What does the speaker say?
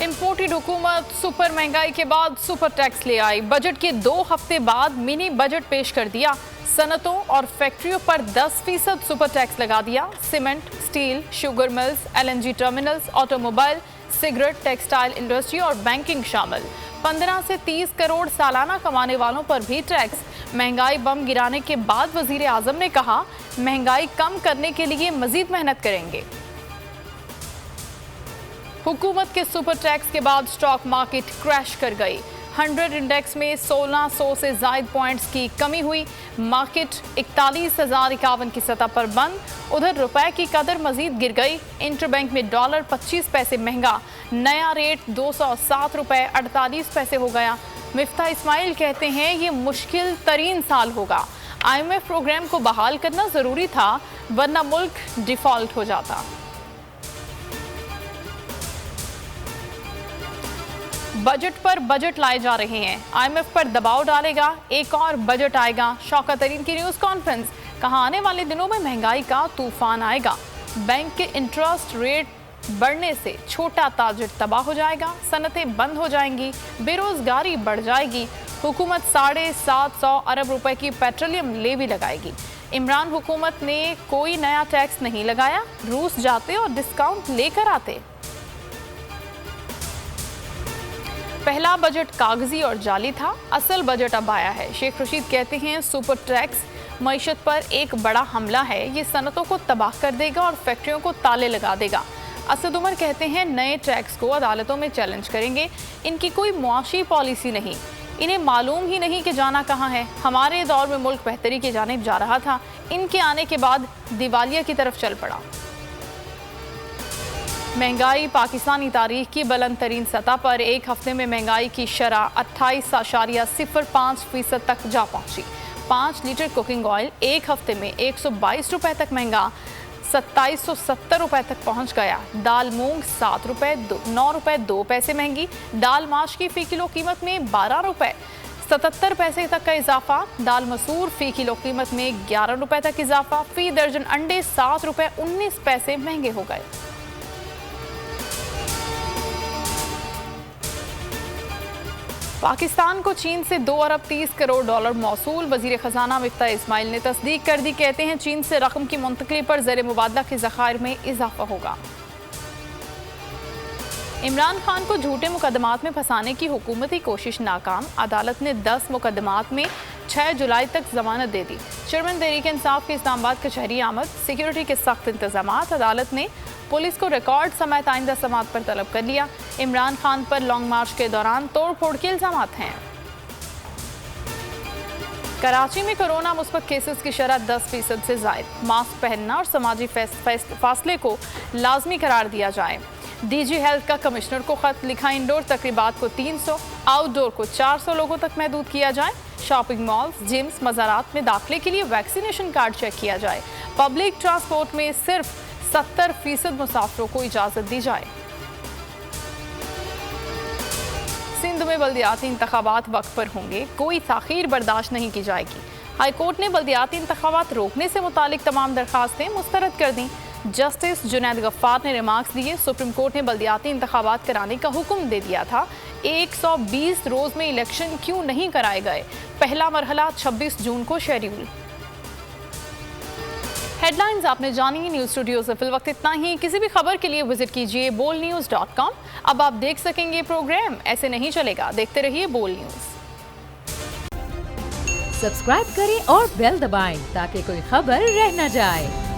Imported हुकूमत super महंगाई के बाद सुपर टैक्स ले आई। बजट के 2 हफ्ते बाद मिनी बजट पेश कर दिया। सनतों और फैक्ट्रियों पर 10% सुपर टैक्स लगा दिया। Cement, steel, sugar mills, LNG terminals, automobile, cigarette, textile industry और बैंकिंग शामिल। 15 से 30 करोड़ सालाना कमाने वालों पर भी टैक्स। महंगाई बम गिराने के बाद वजीर आजम ने कहा, महंगाई कम करने के लिए मजीद मेहनत करेंगे। हुकूमत के सुपर टैक्स के बाद स्टॉक मार्केट क्रैश कर गई। 100 इंडेक्स में 1600 से ज्यादा पॉइंट्स की कमी हुई। मार्केट 41,051 की सतह पर बंद। उधर रुपए की कदर मजीद गिर गई। इंटरबैंक में डॉलर 25 पैसे महंगा, नया रेट 207 रुपए 48 पैसे हो गया। मिफ्ता इस्माइल कहते हैं ये मुश्किल तरीन साल होगा। IMF प्रोग्राम को बहाल करना जरूरी था, वरना मुल्क डिफॉल्ट हो जाता। बजट पर बजट लाए जा रहे हैं। IMF पर दबाव डालेगा, एक और बजट आएगा। शौकत तरीन की न्यूज़ कॉन्फ्रेंस, कहा आने वाले दिनों में महंगाई का तूफान आएगा। बैंक के इंटरेस्ट रेट बढ़ने से छोटा ताजिर तबाह हो जाएगा। सनतें बंद हो जाएंगी, बेरोजगारी बढ़ जाएगी। हुकूमत 750 अरब रुपए की पेट्रोलियम लेवी लगाएगी। इमरान हुकूमत ने कोई नया टैक्स नहीं लगाया, रूस जाते और डिस्काउंट लेकर आते। पहला बजट कागजी और जाली था, असल बजट अब आया है। शेख रशीद कहते हैं सुपर टैक्स मईशत पर एक बड़ा हमला है, ये सनतों को तबाह कर देगा और फैक्ट्रियों को ताले लगा देगा। असद उमर कहते हैं नए टैक्स को अदालतों में चैलेंज करेंगे। इनकी कोई मुआशी पॉलिसी नहीं, इन्हें मालूम ही नहीं कि जाना कहाँ है। हमारे दौर में मुल्क बेहतरी की जानिब जा रहा था, इनके आने के बाद दिवालिया की तरफ चल पड़ा। महंगाई पाकिस्तानी तारीख की बुलंद तरीन सतह पर। एक हफ्ते में महंगाई की शरह 28.05% तक जा पहुंची। 5 लीटर कुकिंग ऑयल एक हफ्ते में 122 रुपए तक महंगा 2770 रुपए तक पहुंच गया। दाल मूंग 7 रुपए 9 रुपए 2 पैसे महंगी। दाल माश की फ़ी किलो कीमत में 12 रुपए 77 पैसे तक का इजाफा। दाल मसूर फ़ी किलो कीमत में 11 रुपए तक इजाफा। फ़ी दर्जन अंडे 7 रुपए 19 पैसे महंगे हो गए। पाकिस्तान को चीन से 2 अरब 30 करोड़ डॉलर मौसूल। वजीर खजाना मिफ्ता इस्माइल ने तस्दीक कर दी। कहते हैं चीन से रकम की मुंतकली पर ज़र मुबादला के ज़खायर में इजाफा होगा। इमरान खान को झूठे मुकदमात में फंसाने की हुकूमती कोशिश नाकाम। अदालत ने 10 मुकदमात में 6 जुलाई तक जमानत दे दी। चेयरमैन तहरीक इंसाफ की इस्लामाबाद कचहरी आमद। सिक्योरिटी के सख्त इंतजामात। अदालत ने पुलिस को रिकॉर्ड समेत आइंदा समात पर तलब कर लिया। इमरान खान पर लॉन्ग मार्च के दौरान तोड़ फोड़ के इल्जामात हैं। कराची में कोरोना मुस्बत केसेस की शरह 10% से जायद। मास्क पहनना और समाजी फासले को लाजमी करार दिया जाए। DG हेल्थ का कमिश्नर को खत लिखा। इंडोर तकरीबात को 300, आउटडोर को 400 लोगों तक महदूद किया जाए। शॉपिंग मॉल्स, जिम्स, मज़ारात में दाखिले के लिए वैक्सीनेशन कार्ड चेक किया जाए। पब्लिक ट्रांसपोर्ट में सिर्फ 70% मुसाफिरों को इजाज़त दी जाए। सिंध में बल्दियाती इंतखाबात वक्त पर होंगे, कोई ताख़ीर बर्दाश्त नहीं की जाएगी। हाईकोर्ट ने बल्दियाती इंतखाबात रोकने से मुतालिक तमाम दरखास्तें मुस्तरद कर दी। जस्टिस जुनैद गफ्फार ने रिमार्क्स दिए। सुप्रीम कोर्ट ने बल्दियाती इंतखाबात कराने का हुक्म दे दिया था। 120 रोज में इलेक्शन क्यों नहीं कराए गए? पहला मरहला 26 जून को शेड्यूल। हेडलाइंस आपने जानी। न्यूज़ स्टूडियो से फिल वक्त इतना ही। किसी भी खबर के लिए विजिट कीजिए bolnews.com। अब आप देख सकेंगे प्रोग्राम ऐसे नहीं चलेगा। देखते रहिए बोल न्यूज़। सब्सक्राइब करें और बेल दबाएं ताकि कोई खबर रह न जाए।